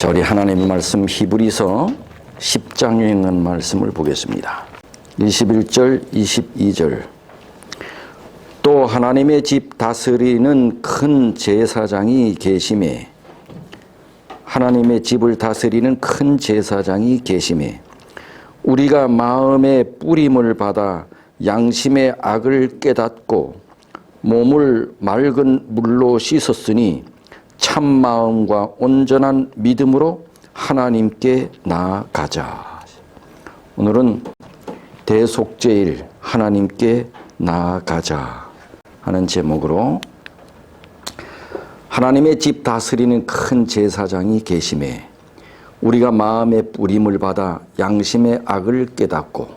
자, 우리 하나님의 말씀 히브리서 10장에 있는 말씀을 보겠습니다. 21절, 22절. 또 하나님의 집 다스리는 큰 제사장이 계심에, 하나님의 집을 다스리는 큰 제사장이 계심에 우리가 마음의 뿌림을 받아 양심의 악을 깨닫고 몸을 맑은 물로 씻었으니 참 마음과 온전한 믿음으로 하나님께 나아가자. 오늘은 대속죄일 하나님께 나아가자 하는 제목으로 하나님의 집 다스리는 큰 제사장이 계심에 우리가 마음의 뿌림을 받아 양심의 악을 깨닫고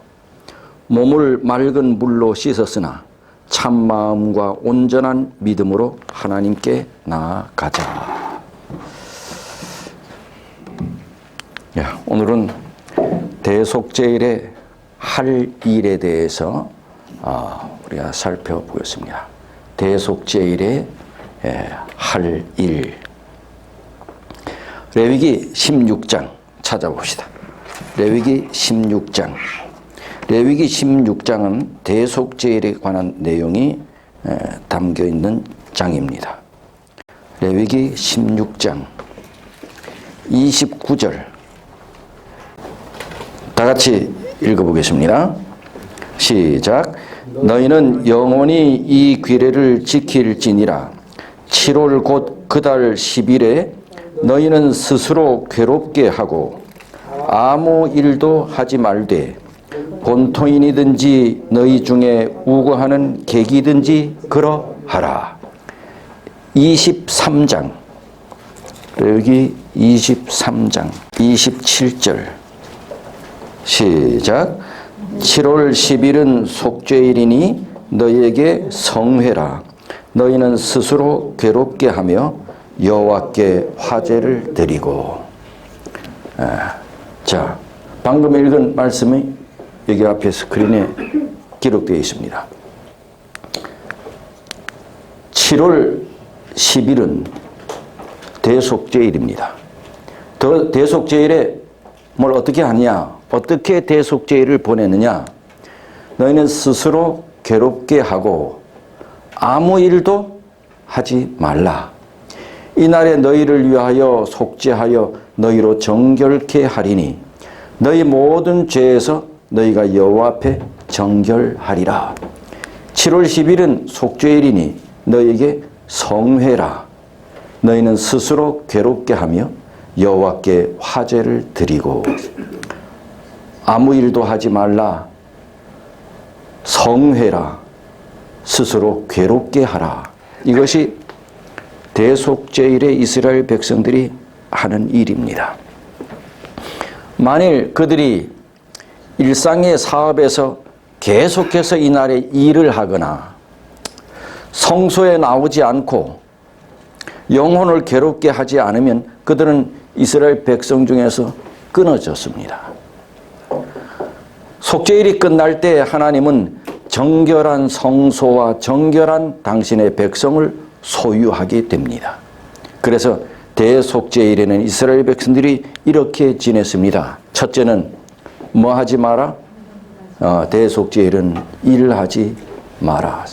몸을 맑은 물로 씻었으나 참 마음과 온전한 믿음으로 하나님께 나아가자. 오늘은 대속죄일의 할 일에 대해서 우리가 살펴보겠습니다. 대속죄일의 할 일. 레위기 16장 찾아봅시다. 레위기 16장. 레위기 16장은 대속죄일에 관한 내용이 담겨 있는 장입니다. 레위기 16장 29절 다 같이 읽어보겠습니다. 시작. 너희는 영원히 이 규례를 지킬지니라. 7월 곧 그달 10일에 너희는 스스로 괴롭게 하고 아무 일도 하지 말되 본토인이든지 너희 중에 우거하는 객이든지 그러하라. 23장 여기 23장 27절 시작. 7월 10일은 속죄일이니 너희에게 성회라. 너희는 스스로 괴롭게 하며 여호와께 화제를 드리고. 자, 방금 읽은 말씀이 여기 앞에 스크린에 기록되어 있습니다. 7월 10일은 대속죄일입니다. 대속죄일에 뭘 어떻게 하냐? 어떻게 대속죄일을 보내느냐? 너희는 스스로 괴롭게 하고 아무 일도 하지 말라. 이날에 너희를 위하여 속죄하여 너희로 정결케 하리니 너희 모든 죄에서 너희가 여호와 앞에 정결하리라. 7월 10일은 속죄일이니 너희에게 성회라. 너희는 스스로 괴롭게 하며 여호와께 화제를 드리고. 아무 일도 하지 말라. 성회라. 스스로 괴롭게 하라. 이것이 대속죄일에 이스라엘 백성들이 하는 일입니다. 만일 그들이 일상의 사업에서 계속해서 이날에 일을 하거나 성소에 나오지 않고 영혼을 괴롭게 하지 않으면 그들은 이스라엘 백성 중에서 끊어졌습니다. 속죄일이 끝날 때 하나님은 정결한 성소와 정결한 당신의 백성을 소유하게 됩니다. 그래서 대속죄일에는 이스라엘 백성들이 이렇게 지냈습니다. 첫째는 뭐 하지 마라? 대속죄일은 일하지 마라.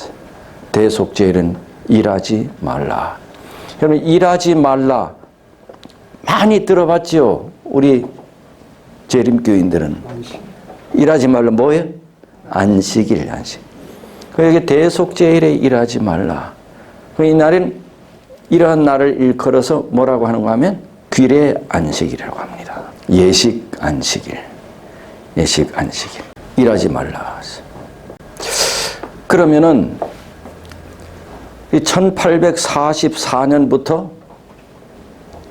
대속죄일은 일하지 말라. 여러분, 일하지 말라 많이 들어봤죠? 우리 재림교인들은. 일하지 말라 뭐예요? 안식일, 안식. 여기 대속죄일에 일하지 말라. 이날은 이러한 날을 일컬어서 뭐라고 하는가 하면 규례 안식이라고 합니다. 예식 안식일. 예식 안식일. 일하지 말라. 그러면은 1844년부터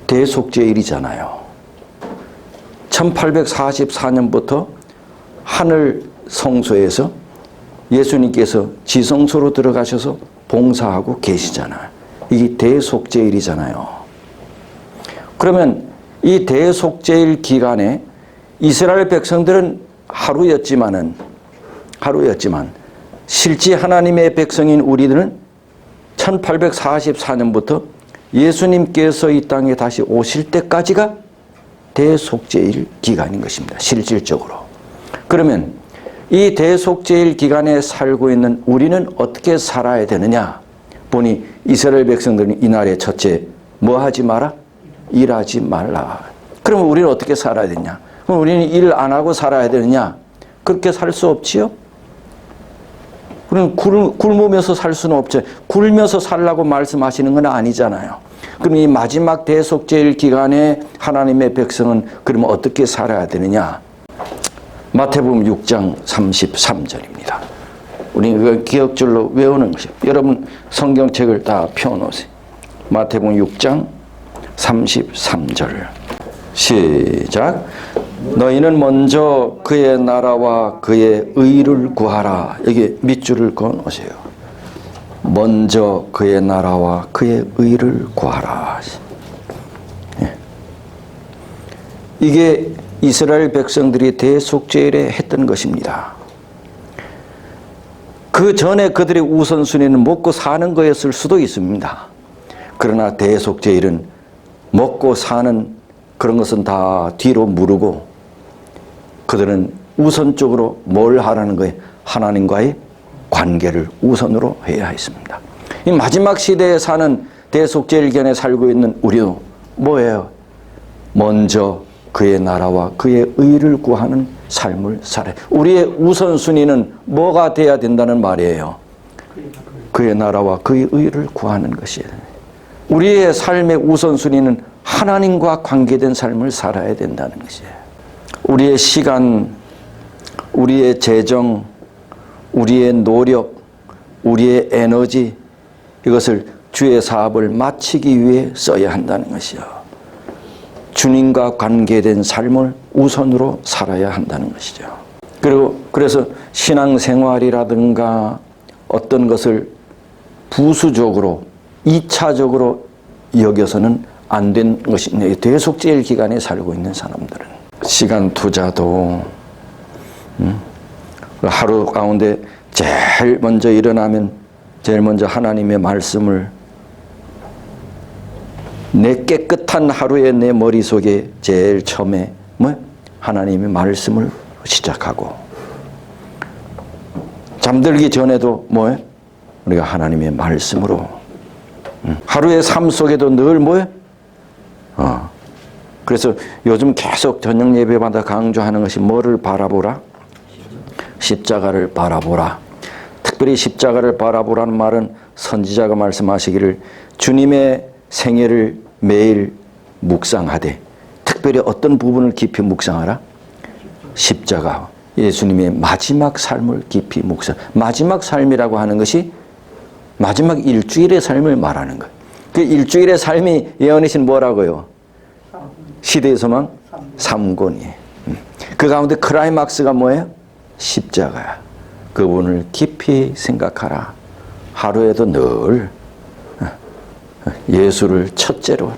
대속죄일이잖아요. 1844년부터 하늘 성소에서 예수님께서 지성소로 들어가셔서 봉사하고 계시잖아요. 이게 대속죄일이잖아요. 그러면 이 대속죄일 기간에 이스라엘 백성들은 하루였지만 실제 하나님의 백성인 우리들은 1844년부터 예수님께서 이 땅에 다시 오실 때까지가 대속죄일 기간인 것입니다. 실질적으로. 그러면 이 대속죄일 기간에 살고 있는 우리는 어떻게 살아야 되느냐? 보니 이스라엘 백성들은 이날에 첫째 뭐 하지 마라? 일하지 말라. 그러면 우리는 어떻게 살아야 되냐? 그럼 우리는 일 안 하고 살아야 되느냐? 그렇게 살 수 없지요? 그럼 굶으면서 살 수는 없죠. 굶으면서 살라고 말씀하시는 건 아니잖아요. 그럼 이 마지막 대속죄일 기간에 하나님의 백성은 그러면 어떻게 살아야 되느냐? 마태복음 6장 33절입니다. 우리는 그걸 기억줄로 외우는 것이에요. 여러분 성경책을 다 펴놓으세요. 마태복음 6장 33절 시작. 너희는 먼저 그의 나라와 그의 의를 구하라. 여기 밑줄을 그어놓으세요. 먼저 그의 나라와 그의 의를 구하라. 이게 이스라엘 백성들이 대속죄일에 했던 것입니다. 그 전에 그들의 우선순위는 먹고 사는 거였을 수도 있습니다. 그러나 대속죄일은 먹고 사는 그런 것은 다 뒤로 무르고 그들은 우선적으로 뭘 하라는 거예요? 하나님과의 관계를 우선으로 해야 했습니다. 이 마지막 시대에 사는 대속죄일 기간에 살고 있는 우리도 뭐예요? 먼저 그의 나라와 그의 의를 구하는 삶을 살아요. 우리의 우선순위는 뭐가 돼야 된다는 말이에요? 그의 나라와 그의 의를 구하는 것이에요. 우리의 삶의 우선순위는 하나님과 관계된 삶을 살아야 된다는 것이에요. 우리의 시간, 우리의 재정, 우리의 노력, 우리의 에너지 이것을 주의 사업을 마치기 위해 써야 한다는 것이요. 주님과 관계된 삶을 우선으로 살아야 한다는 것이죠. 그리고 그래서 신앙생활이라든가 어떤 것을 부수적으로 2차적으로 여겨서는 안 된 것이 대속죄일 기간에 살고 있는 사람들은 시간 투자도 하루 가운데 제일 먼저 일어나면 제일 먼저 하나님의 말씀을 내 깨끗한 하루에 내 머릿속에 제일 처음에 하나님의 말씀을 시작하고 잠들기 전에도 우리가 하나님의 말씀으로 하루의 삶 속에도 늘 그래서 요즘 계속 저녁 예배마다 강조하는 것이 뭐를 바라보라? 십자가를 바라보라. 특별히 십자가를 바라보라는 말은 선지자가 말씀하시기를 주님의 생애를 매일 묵상하되 특별히 어떤 부분을 깊이 묵상하라? 십자가. 예수님의 마지막 삶을 깊이 묵상. 마지막 삶이라고 하는 것이 마지막 일주일의 삶을 말하는 거예요. 그 일주일의 삶이 예언이신 뭐라고요? 시대의 소망 3권이에요. 그 가운데 클라이막스가 뭐예요? 십자가야. 그분을 깊이 생각하라. 하루에도 늘 예수를 첫째로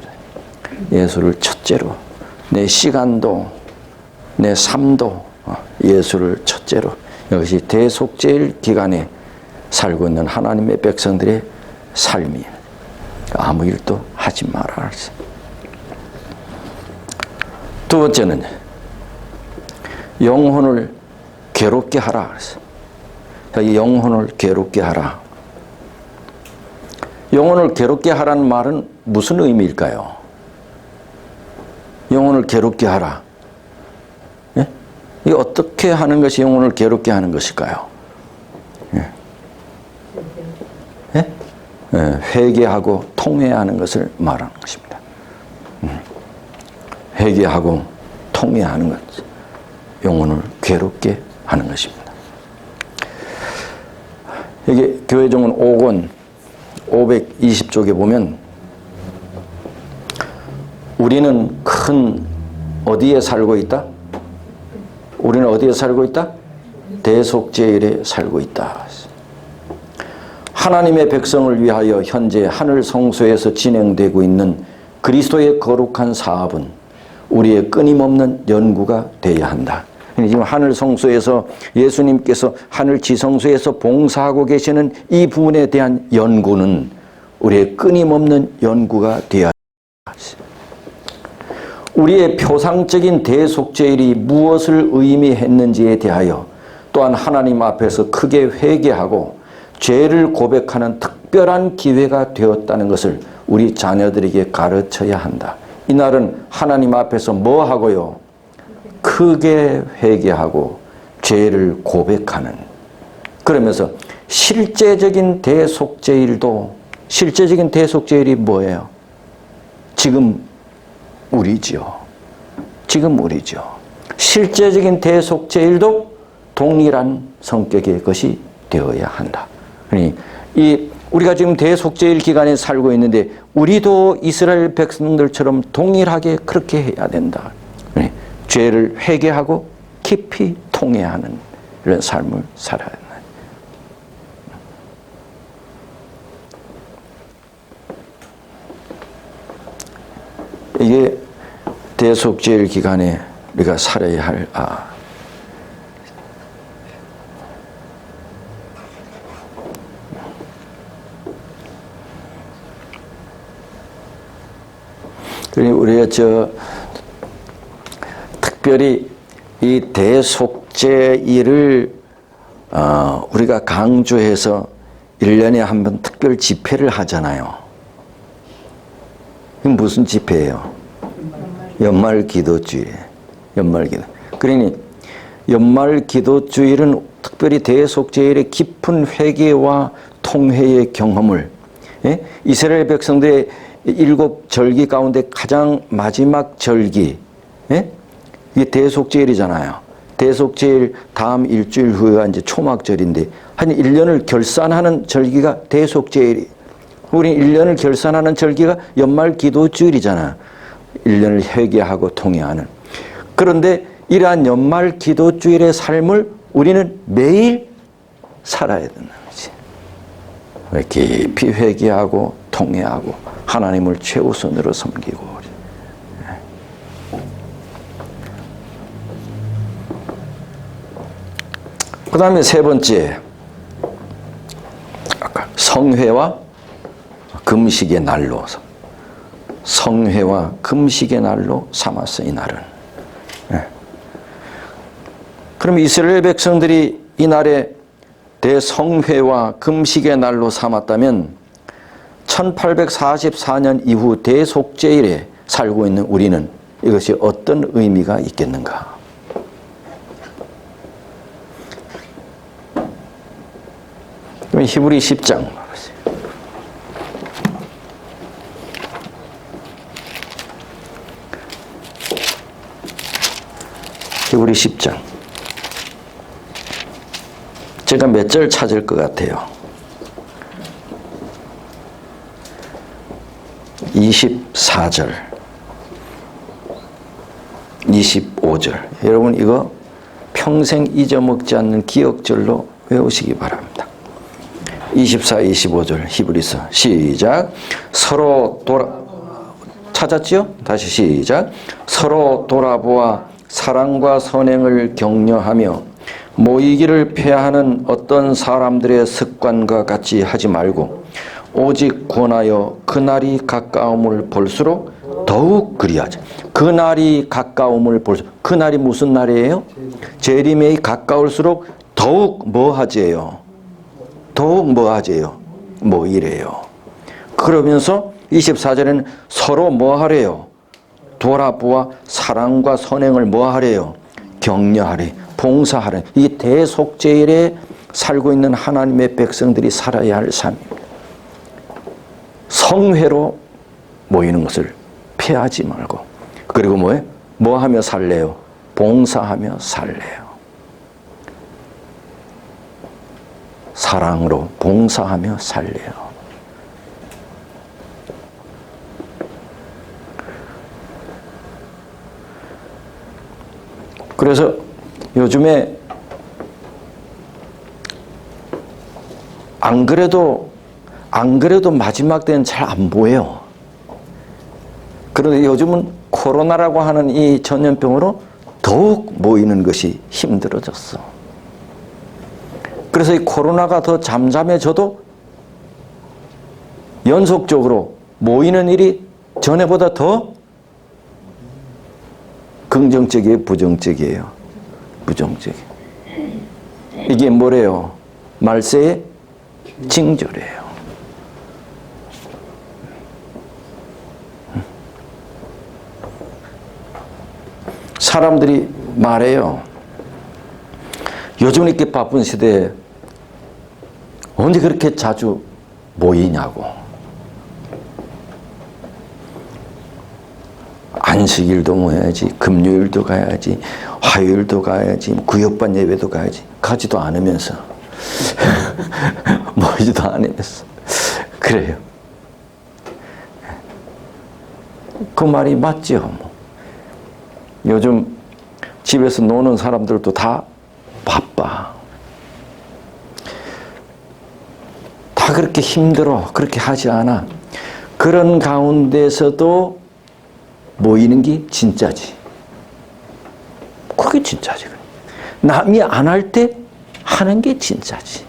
내 시간도 내 삶도 예수를 첫째로. 이것이 대속죄일 기간에 살고 있는 하나님의 백성들의 삶이에요. 아무 일도 하지 마라. 두 번째는 영혼을 괴롭게 하라. 이 영혼을 괴롭게 하라. 영혼을 괴롭게 하라는 말은 무슨 의미일까요? 영혼을 괴롭게 하라. 예? 이 어떻게 하는 것이 영혼을 괴롭게 하는 것일까요? 예? 예? 예, 회개하고 통회하는 것을 말하는 것입니다. 회개하고 통회하는 것, 영혼을 괴롭게 하는 것입니다. 여기 교회종은 5권 520쪽에 보면 우리는 큰 어디에 살고 있다? 우리는 어디에 살고 있다? 대속죄일에 살고 있다. 하나님의 백성을 위하여 현재 하늘 성소에서 진행되고 있는 그리스도의 거룩한 사업은 우리의 끊임없는 연구가 되어야 한다. 지금 하늘 성소에서 예수님께서 하늘 지성소에서 봉사하고 계시는 이 부분에 대한 연구는 우리의 끊임없는 연구가 되어야 한다. 우리의 표상적인 대속죄일이 무엇을 의미했는지에 대하여 또한 하나님 앞에서 크게 회개하고 죄를 고백하는 특별한 기회가 되었다는 것을 우리 자녀들에게 가르쳐야 한다. 이날은 하나님 앞에서 뭐 하고요? 크게 회개하고 죄를 고백하는, 그러면서 실제적인 대속죄일이 뭐예요? 지금 우리죠. 실제적인 대속죄일도 동일한 성격의 것이 되어야 한다. 그러니 우리가 지금 대속죄일 기간에 살고 있는데 우리도 이스라엘 백성들처럼 동일하게 그렇게 해야 된다. 그러니 죄를 회개하고 깊이 통회하는 이런 삶을 살아야 된다. 이게 대속죄일 기간에 우리가 살아야 할 우리가 특별히 이 대속죄일을 우리가 강조해서 1년에 한 번 특별 집회를 하잖아요. 이건 무슨 집회예요? 연말기도주일. 그러니 연말기도주일은 특별히 대속죄일의 깊은 회개와 통회의 경험을, 이스라엘 백성들의 7절기 가운데 가장 마지막 절기, 이게 대속죄일이잖아요. 대속죄일 다음 일주일 후가 이제 초막절인데 한 1년을 결산하는 절기가 대속죄일이. 우리 1년을 결산하는 절기가 연말 기도주일이잖아. 1년을 회개하고 통회하는. 그런데 이러한 연말 기도주일의 삶을 우리는 매일 살아야 된다는 거지. 깊이 회개하고 통회하고 하나님을 최우선으로 섬기고. 그 다음에 세 번째, 성회와 금식의 날로, 삼았어, 이 날은. 그럼 이스라엘 백성들이 이 날에 대성회와 금식의 날로 삼았다면 1844년 이후 대속죄일에 살고 있는 우리는 이것이 어떤 의미가 있겠는가? 히브리 10장. 히브리 10장. 제가 몇 절 찾을 것 같아요? 24절, 25절. 여러분 이거 평생 잊어먹지 않는 기억절로 외우시기 바랍니다. 24, 25절 히브리서 시작. 찾았지요? 다시 시작. 서로 돌아보아 사랑과 선행을 격려하며 모이기를 폐하는 어떤 사람들의 습관과 같이 하지 말고 오직 권하여 그날이 가까움을 볼수록 더욱 그리하자. 그날이 가까움을 볼수록, 그날이 무슨 날이에요? 재림이 가까울수록 더욱 뭐 하재요? 더욱 뭐 하재요? 뭐 이래요. 그러면서 24절에는 서로 뭐 하래요? 돌아보아 사랑과 선행을 뭐 하래요? 격려하래, 봉사하래. 이 대속죄일에 살고 있는 하나님의 백성들이 살아야 할 삶입니다. 성회로 모이는 것을 피하지 말고, 그리고 뭐예요? 뭐 하며 살래요? 봉사하며 살래요. 사랑으로 봉사하며 살래요. 그래서 요즘에 안 그래도 마지막 때는 잘 안 보여요. 그런데 요즘은 코로나라고 하는 이 전염병으로 더욱 모이는 것이 힘들어졌어. 그래서 이 코로나가 더 잠잠해져도 연속적으로 모이는 일이 전에보다 더 긍정적이에요, 부정적이에요? 부정적이에요. 이게 뭐래요? 말세의 징조래요. 사람들이 말해요. 요즘 이렇게 바쁜 시대에 언제 그렇게 자주 모이냐고. 안식일도 모여야지, 금요일도 가야지, 화요일도 가야지, 구역반 예배도 가야지. 가지도 않으면서 모이지도 않으면서 그래요. 그 말이 맞죠. 요즘 집에서 노는 사람들도 다 바빠. 다 그렇게 힘들어. 그렇게 하지 않아. 그런 가운데서도 모이는 게 진짜지. 그게 진짜지. 남이 안 할 때 하는 게 진짜지.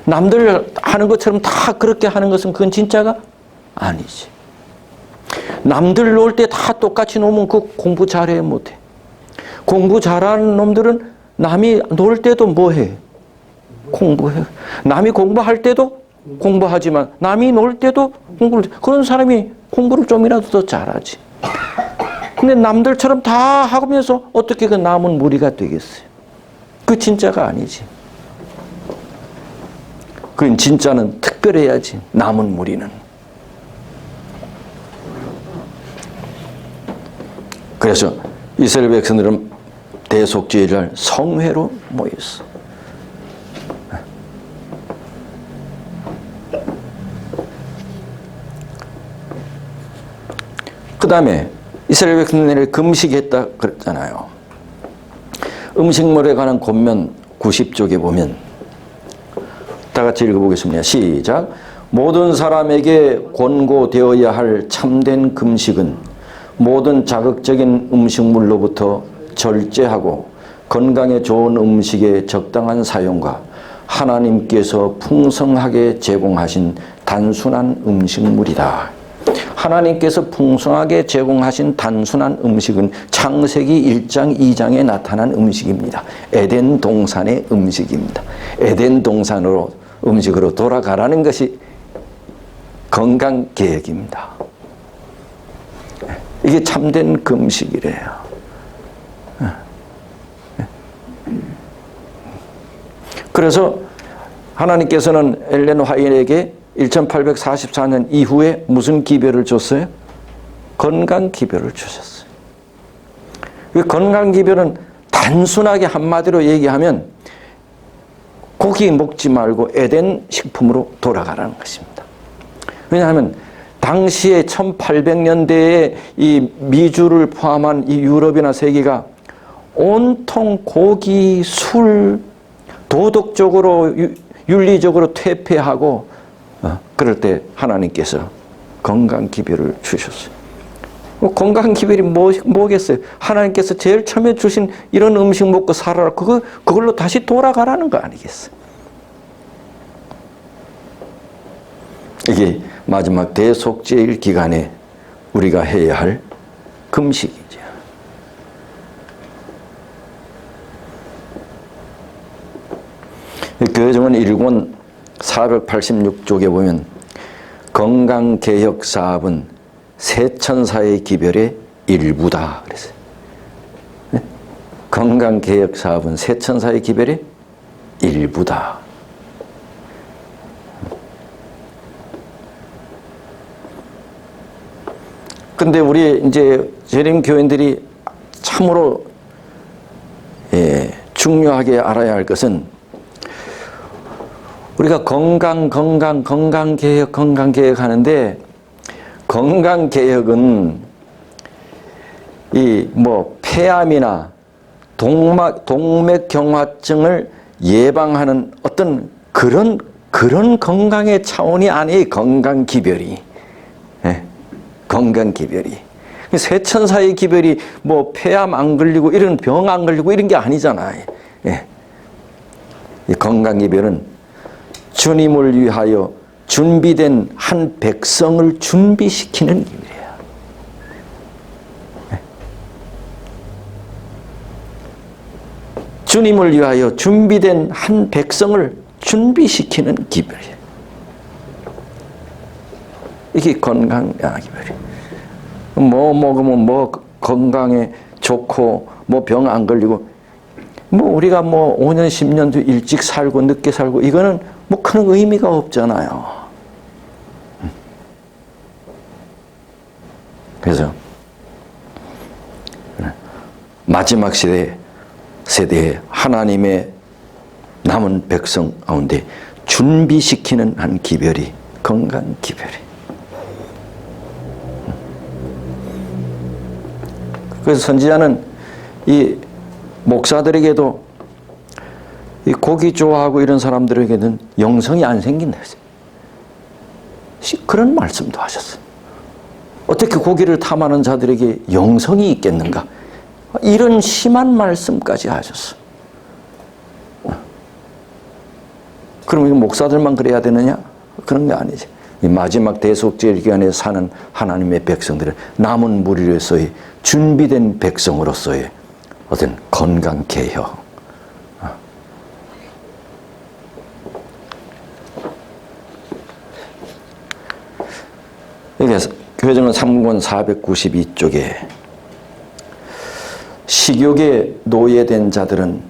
남들 하는 것처럼 다 그렇게 하는 것은 그건 진짜가 아니지. 남들 놀 때 다 똑같이 놀면 그 공부 잘해 못해. 공부 잘하는 놈들은 남이 놀 때도 뭐해? 공부해. 남이 공부할 때도 공부하지만 남이 놀 때도 공부를. 그런 사람이 공부를 좀이라도 더 잘하지. 근데 남들처럼 다 하면서 어떻게 그 남은 무리가 되겠어요? 그 진짜가 아니지. 그건 진짜는 특별해야지. 남은 무리는. 그래서 이스라엘 백성들은 대속죄일날 성회로 모였어. 그 다음에 이스라엘 백성들이 금식했다 그랬잖아요. 음식물에 관한 권면 90쪽에 보면 다 같이 읽어보겠습니다. 시작. 모든 사람에게 권고되어야 할 참된 금식은 모든 자극적인 음식물로부터 절제하고 건강에 좋은 음식의 적당한 사용과 하나님께서 풍성하게 제공하신 단순한 음식물이다. 하나님께서 풍성하게 제공하신 단순한 음식은 창세기 1장 2장에 나타난 음식입니다. 에덴 동산의 음식입니다. 에덴 동산으로 음식으로 돌아가라는 것이 건강 계획입니다. 이게 참된 금식이래요. 그래서 하나님께서는 엘렌 화인에게 1844년 이후에 무슨 기별을 줬어요? 건강 기별을 주셨어요. 그 건강 기별은 단순하게 한마디로 얘기하면 고기 먹지 말고 에덴 식품으로 돌아가라는 것입니다. 왜냐하면 당시에 1800년대에 이 미주를 포함한 이 유럽이나 세계가 온통 고기, 술, 도덕적으로 윤리적으로 퇴폐하고 그럴 때 하나님께서 건강 기별을 주셨어요. 건강 기별이 뭐겠어요? 하나님께서 제일 처음에 주신 이런 음식 먹고 살아라. 그걸로 다시 돌아가라는 거 아니겠어요? 이게 마지막 대속죄일 기간에 우리가 해야 할 금식이죠. 교회정원 1권 486쪽에 보면 건강개혁사업은 새 천사의 기별의 일부다 그랬어요. 건강개혁사업은 새 천사의 기별의 일부다. 근데 우리 이제 재림 교인들이 참으로 중요하게 알아야 할 것은 우리가 건강개혁 하는데 건강개혁은 이 폐암이나 동맥경화증을 예방하는 어떤 그런 건강의 차원이 아니에요. 건강기별이. 건강기별이. 새천사의 기별이 폐암 안 걸리고 이런 병 안 걸리고 이런 게 아니잖아요. 이 건강기별은 주님을 위하여 준비된 한 백성을 준비시키는 일이에요. 주님을 위하여 준비된 한 백성을 준비시키는 기별이에요. 이게 건강 기별이에요. 뭐 먹으면 뭐 건강에 좋고 뭐 병 안 걸리고 뭐 우리가 뭐 5년 10년도 일찍 살고 늦게 살고 이거는 뭐 큰 의미가 없잖아요. 그래서 마지막 세대에 하나님의 남은 백성 가운데 준비시키는 한 기별이 건강 기별이. 그래서 선지자는 이 목사들에게도 이 고기 좋아하고 이런 사람들에게는 영성이 안 생긴다 했어요. 그런 말씀도 하셨어요. 어떻게 고기를 탐하는 자들에게 영성이 있겠는가? 이런 심한 말씀까지 하셨어. 그럼 이 목사들만 그래야 되느냐? 그런 게 아니지. 이 마지막 대속죄일 기간에 사는 하나님의 백성들은 남은 무리로서의 준비된 백성으로서의 어떤 건강 개혁. 여기서 교회전은 3권 492쪽에 식욕에 노예된 자들은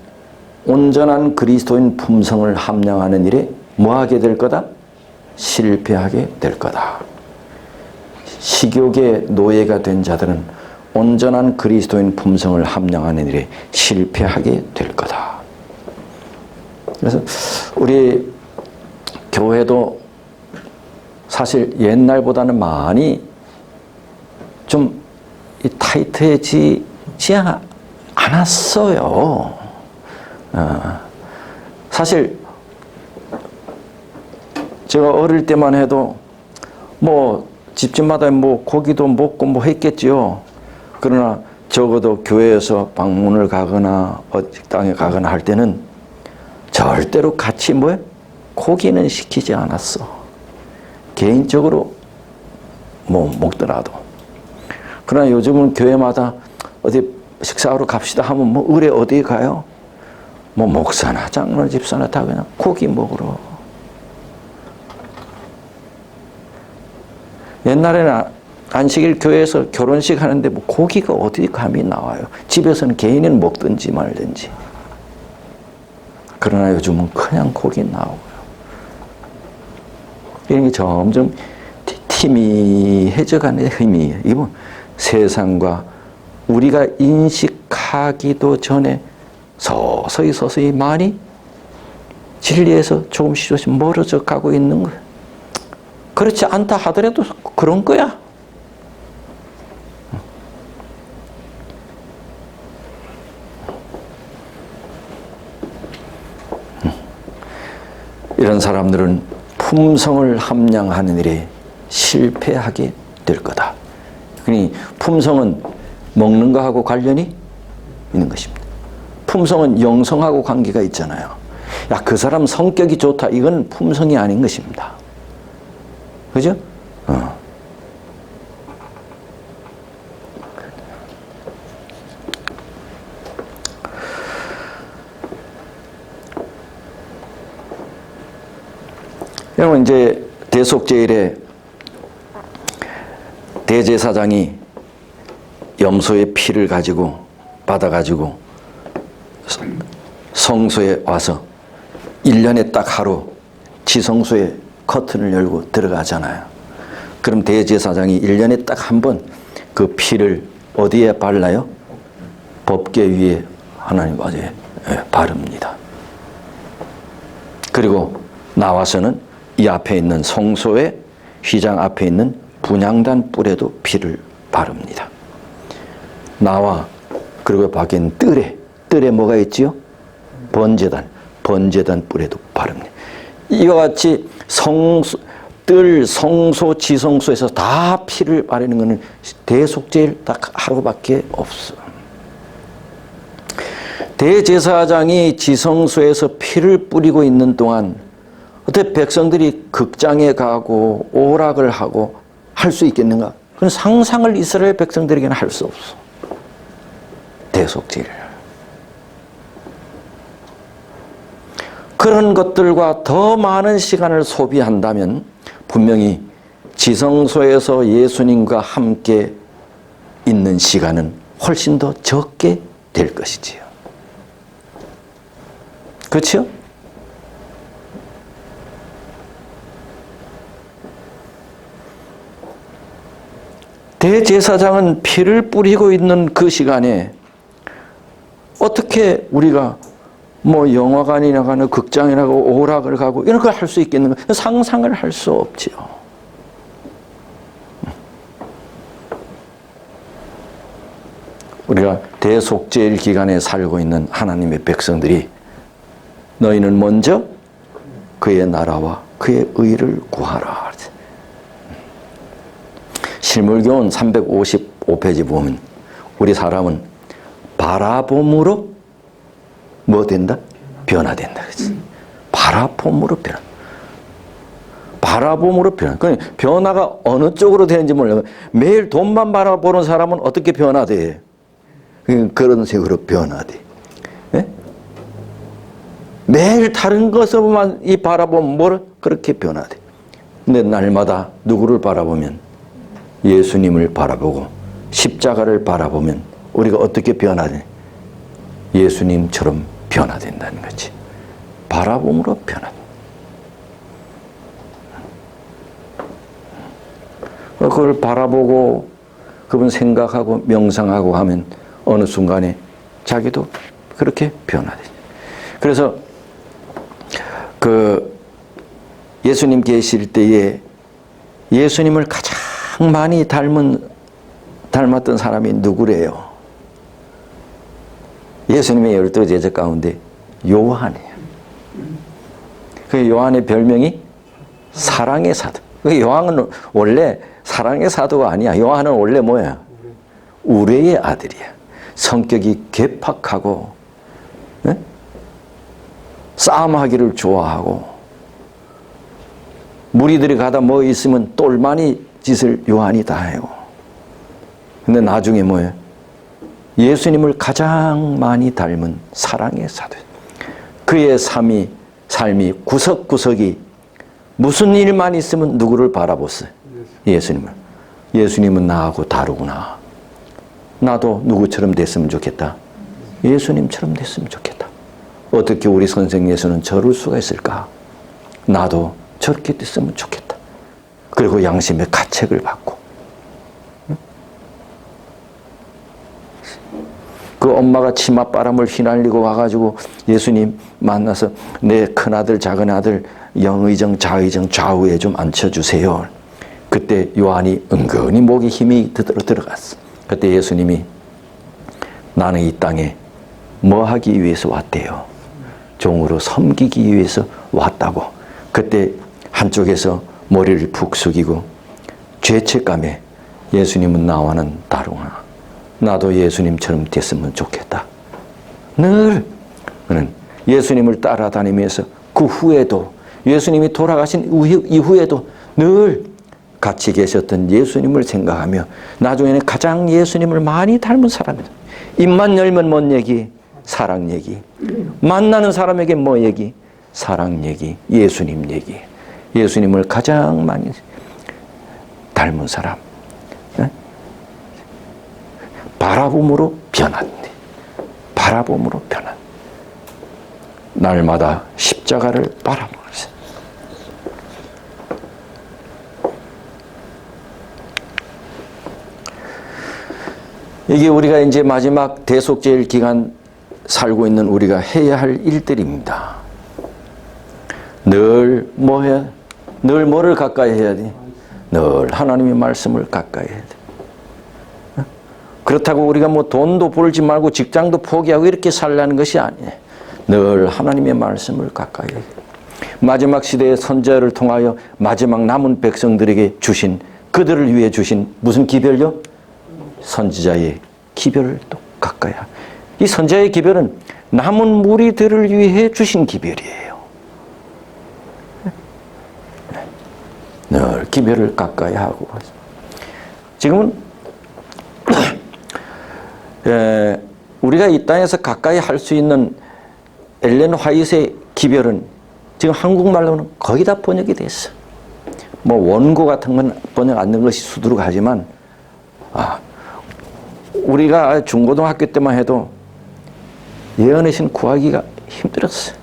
온전한 그리스도인 품성을 함량하는 일에 뭐하게 될 거다? 실패하게 될 거다. 식욕의 노예가 된 자들은 온전한 그리스도인 품성을 함량하는 일에 실패하게 될 거다. 그래서 우리 교회도 사실 옛날보다는 많이 좀 타이트해지지 않았어요. 사실 제가 어릴 때만 해도 뭐 집집마다 뭐 고기도 먹고 뭐 했겠지요. 그러나 적어도 교회에서 방문을 가거나 식당에 가거나 할 때는 절대로 같이 고기는 시키지 않았어. 개인적으로 뭐 먹더라도. 그러나 요즘은 교회마다 어디 식사하러 갑시다 하면 뭐 의뢰 어디 가요? 뭐 목사나 장로 집사나 다 그냥 고기 먹으러. 옛날에는 안식일 교회에서 결혼식 하는데 뭐 고기가 어디 감이 나와요. 집에서는 개인은 먹든지 말든지. 그러나 요즘은 그냥 고기 나오고요. 이런 게 점점 희미해져가는 힘이 이건 세상과 우리가 인식하기도 전에 서서히 많이 진리에서 조금씩 멀어져 가고 있는 거예요. 그렇지 않다 하더라도 그런 거야. 이런 사람들은 품성을 함량하는 일에 실패하게 될 거다. 그러니 품성은 먹는 거하고 관련이 있는 것입니다. 품성은 영성하고 관계가 있잖아요. 야, 그 사람 성격이 좋다. 이건 품성이 아닌 것입니다. 그죠? 여러분 이제 대속죄일에 대제사장이 염소의 피를 받아가지고 성소에 와서 1년에 딱 하루 지성소에 커튼을 열고 들어가잖아요. 그럼 대제사장이 1년에 딱 한 번 그 피를 어디에 발라요? 법궤 위에 하나님 앞에 바릅니다. 그리고 나와서는 이 앞에 있는 성소의 휘장 앞에 있는 분향단 뿔에도 피를 바릅니다. 나와 그리고 밖엔 뜰에 뭐가 있지요? 번제단 뿔에도 바릅니다. 이와 같이 성소, 지성소에서 다 피를 바르는 것은 대속죄일 딱 하루밖에 없어. 대제사장이 지성소에서 피를 뿌리고 있는 동안 어떻게 백성들이 극장에 가고 오락을 하고 할 수 있겠는가? 그건 상상을 이스라엘 백성들에게는 할 수 없어. 대속죄일. 그런 것들과 더 많은 시간을 소비한다면 분명히 지성소에서 예수님과 함께 있는 시간은 훨씬 더 적게 될 것이지요. 그렇죠? 대제사장은 피를 뿌리고 있는 그 시간에 어떻게 우리가 뭐 영화관이나 가는 극장이나 가고 오락을 가고 이런 걸 할 수 있겠는가? 상상을 할 수 없지요. 우리가 대속죄일 기간에 살고 있는 하나님의 백성들이 너희는 먼저 그의 나라와 그의 의를 구하라. 실물교훈 355페이지 보면 우리 사람은 바라봄으로 뭐 된다? 변화된다. 바라봄으로 변화. 바라봄으로 변화. 그러니까 변화가 어느 쪽으로 되는지 몰라요. 매일 돈만 바라보는 사람은 어떻게 변화돼? 그런 식으로 변화돼. 예? 매일 다른 것으로만 이 바라보면 뭘 그렇게 변화돼. 근데 날마다 누구를 바라보면 예수님을 바라보고 십자가를 바라보면 우리가 어떻게 변화돼? 예수님처럼 변화된다는 거지. 바라봄으로 변화된다. 그걸 바라보고 그분 생각하고 명상하고 하면 어느 순간에 자기도 그렇게 변화되죠. 그래서 그 예수님 계실 때에 예수님을 가장 많이 닮았던 사람이 누구래요? 예수님의 12제자 가운데 요한이에요. 그 요한의 별명이 사랑의 사도. 그 요한은 원래 사랑의 사도가 아니야. 요한은 원래 뭐야? 우레의 아들이야. 성격이 괴팍하고 네? 싸움하기를 좋아하고 무리들이 가다 뭐 있으면 똘마니 짓을 요한이 다 해요. 근데 나중에 뭐예요? 예수님을 가장 많이 닮은 사랑의 사도. 그의 삶이 구석구석이 무슨 일만 있으면 누구를 바라봤어요? 예수님을. 예수님은 나하고 다르구나. 나도 누구처럼 됐으면 좋겠다. 예수님처럼 됐으면 좋겠다. 어떻게 우리 선생 예수는 저럴 수가 있을까? 나도 저렇게 됐으면 좋겠다. 그리고 양심의 가책을 받고 그 엄마가 치맛바람을 휘날리고 와가지고 예수님 만나서 내 큰아들 작은아들 영의정 좌의정 좌우에 좀 앉혀주세요. 그때 요한이 은근히 목에 힘이 들어갔어. 그때 예수님이 나는 이 땅에 뭐 하기 위해서 왔대요? 종으로 섬기기 위해서 왔다고. 그때 한쪽에서 머리를 푹 숙이고 죄책감에 예수님은 나와는 다르구나. 나도 예수님처럼 됐으면 좋겠다. 늘 그는 예수님을 따라다니면서 그 후에도 예수님이 돌아가신 이후에도 늘 같이 계셨던 예수님을 생각하며 나중에는 가장 예수님을 많이 닮은 사람이다. 입만 열면 뭔 얘기? 사랑 얘기. 만나는 사람에게 뭐 얘기? 사랑 얘기, 예수님 얘기. 예수님을 가장 많이 닮은 사람. 바라봄으로 변한대. 바라봄으로 변한. 날마다 십자가를 바라보면서. 이게 우리가 이제 마지막 대속죄일 기간 살고 있는 우리가 해야 할 일들입니다. 늘 뭐 해야 돼? 늘 뭐를 가까이 해야 돼? 늘 하나님의 말씀을 가까이 해야 돼. 그렇다고 우리가 뭐 돈도 벌지 말고 직장도 포기하고 이렇게 살라는 것이 아니에요. 늘 하나님의 말씀을 가까이 해야 돼. 마지막 시대의 선지자를 통하여 마지막 남은 백성들에게 주신 그들을 위해 주신 무슨 기별요? 선지자의 기별을 또 가까이 하고. 이 선지자의 기별은 남은 무리들을 위해 주신 기별이에요. 늘 기별을 가까이 하고. 지금은 우리가 이 땅에서 가까이 할 수 있는 엘렌 화이트의 기별은 지금 한국말로는 거의 다 번역이 됐어. 뭐 원고 같은 건 번역 안 된 것이 수두룩하지만 우리가 중고등학교 때만 해도 예언의 신 구하기가 힘들었어.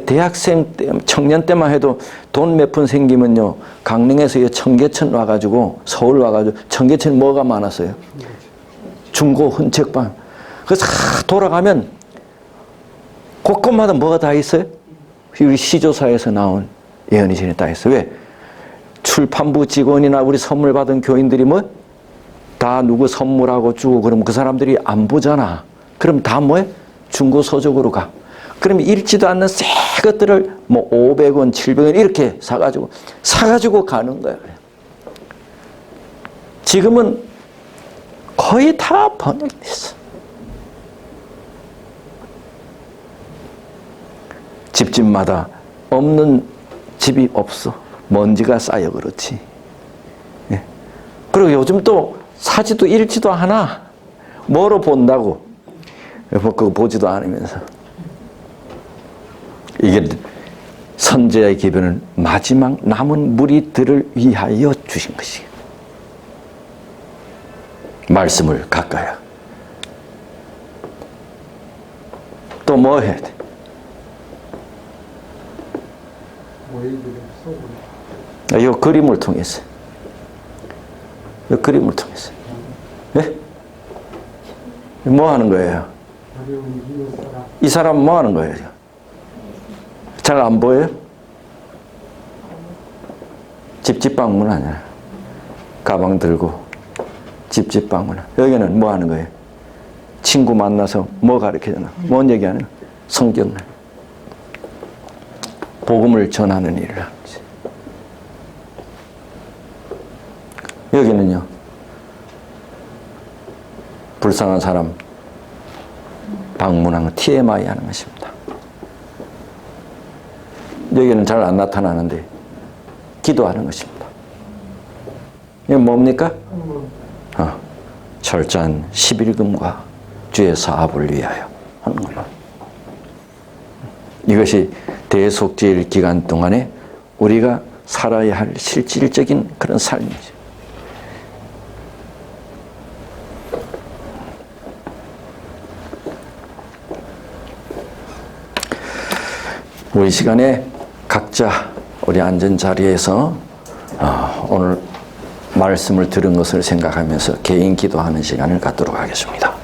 대학생 때, 청년 때만 해도 돈 몇 푼 생기면요, 강릉에서 청계천 와가지고, 서울 와가지고, 청계천 뭐가 많았어요? 중고 헌책방. 그래서 돌아가면 곳곳마다 뭐가 다 있어요? 우리 시조사에서 나온 예언의 신이 다 있어요. 왜? 출판부 직원이나 우리 선물 받은 교인들이 뭐? 다 누구 선물하고 주고 그러면 그 사람들이 안 보잖아. 그럼 다 뭐해? 중고 서적으로 가. 그러면 읽지도 않는 새 것들을 뭐 500원, 700원 이렇게 사가지고 가는 거야. 지금은 거의 다 번역이 됐어. 집집마다 없는 집이 없어. 먼지가 쌓여 그렇지. 예. 그리고 요즘 또 사지도 읽지도 않아. 뭐로 본다고? 그거 보지도 않으면서. 이게 선지자의 기별은 마지막 남은 무리들을 위하여 주신 것이에요. 말씀을 가까이. 또 뭐 해야 돼? 이 그림을 통해서. 이 그림을 통해서. 예? 뭐 하는 거예요? 이 사람 뭐 하는 거예요? 잘 안 보여요? 집집 방문하냐? 가방 들고 집집 방문. 여기는 뭐 하는 거예요? 친구 만나서 뭐 가르쳐주나? 뭔 얘기하는? 성경을. 복음을 전하는 일을 하는 거지. 여기는요, 불쌍한 사람 방문하는 TMI 하는 것입니다. 여기는 잘 안 나타나는데 기도하는 것입니다. 이게 뭡니까? 철저한 11금과 주의 사업을 위하여 하는 거예요. 이것이 대속죄일 기간 동안에 우리가 살아야 할 실질적인 그런 삶이죠. 우리 시간에 각자 우리 앉은 자리에서 오늘 말씀을 들은 것을 생각하면서 개인 기도하는 시간을 갖도록 하겠습니다.